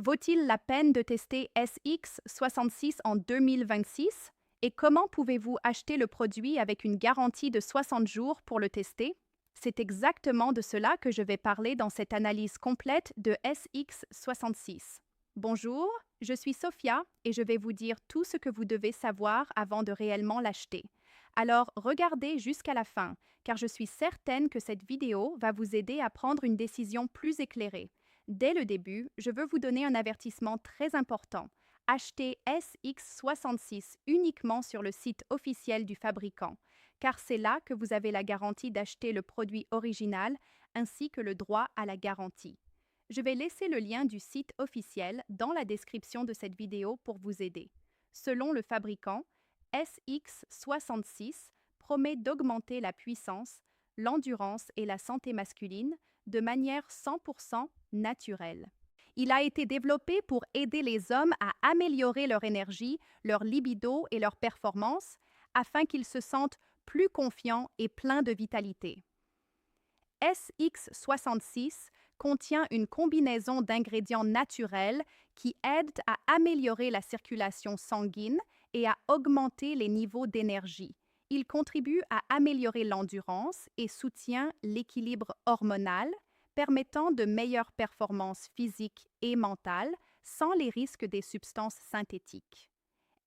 Vaut-il la peine de tester SX66 en 2026? Et comment pouvez-vous acheter le produit avec une garantie de 60 jours pour le tester? C'est exactement de cela que je vais parler dans cette analyse complète de SX66. Bonjour, je suis Sophia et je vais vous dire tout ce que vous devez savoir avant de réellement l'acheter. Alors regardez jusqu'à la fin, car je suis certaine que cette vidéo va vous aider à prendre une décision plus éclairée. Dès le début, je veux vous donner un avertissement très important. Achetez SX66 uniquement sur le site officiel du fabricant, car c'est là que vous avez la garantie d'acheter le produit original ainsi que le droit à la garantie. Je vais laisser le lien du site officiel dans la description de cette vidéo pour vous aider. Selon le fabricant, SX66 promet d'augmenter la puissance, l'endurance et la santé masculine de manière 100% naturelle. Il a été développé pour aider les hommes à améliorer leur énergie, leur libido et leur performance afin qu'ils se sentent plus confiants et pleins de vitalité. SX66 contient une combinaison d'ingrédients naturels qui aident à améliorer la circulation sanguine et à augmenter les niveaux d'énergie. Il contribue à améliorer l'endurance et soutient l'équilibre hormonal, permettant de meilleures performances physiques et mentales sans les risques des substances synthétiques.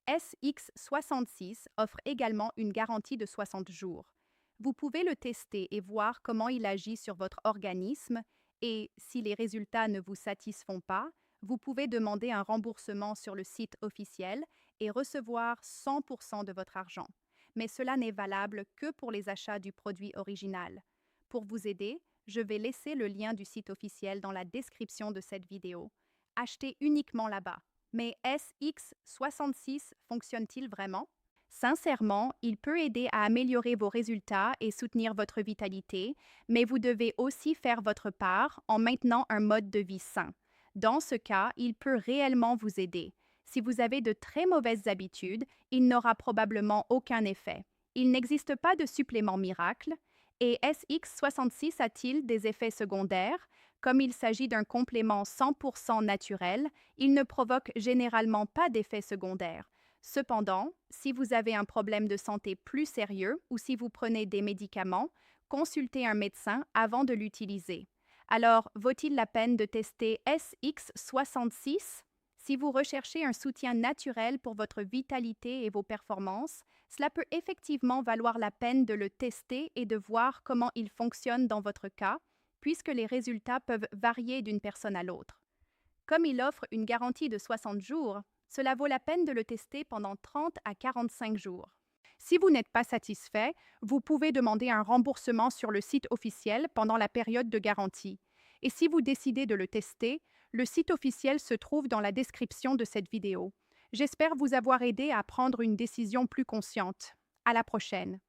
SX66 offre également une garantie de 60 jours. Vous pouvez le tester et voir comment il agit sur votre organisme et, si les résultats ne vous satisfont pas, vous pouvez demander un remboursement sur le site officiel et recevoir 100% de votre argent. Mais cela n'est valable que pour les achats du produit original. Pour vous aider, je vais laisser le lien du site officiel dans la description de cette vidéo. Achetez uniquement là-bas. Mais SX66 fonctionne-t-il vraiment? Sincèrement, il peut aider à améliorer vos résultats et soutenir votre vitalité, mais vous devez aussi faire votre part en maintenant un mode de vie sain. Dans ce cas, il peut réellement vous aider. Si vous avez de très mauvaises habitudes, il n'aura probablement aucun effet. Il n'existe pas de supplément miracle. Et SX66 a-t-il des effets secondaires? Comme il s'agit d'un complément 100% naturel, il ne provoque généralement pas d'effets secondaires. Cependant, si vous avez un problème de santé plus sérieux ou si vous prenez des médicaments, consultez un médecin avant de l'utiliser. Alors, vaut-il la peine de tester SX66? Si vous recherchez un soutien naturel pour votre vitalité et vos performances, cela peut effectivement valoir la peine de le tester et de voir comment il fonctionne dans votre cas, puisque les résultats peuvent varier d'une personne à l'autre. Comme il offre une garantie de 60 jours, cela vaut la peine de le tester pendant 30 à 45 jours. Si vous n'êtes pas satisfait, vous pouvez demander un remboursement sur le site officiel pendant la période de garantie. Et si vous décidez de le tester, le site officiel se trouve dans la description de cette vidéo. J'espère vous avoir aidé à prendre une décision plus consciente. À la prochaine.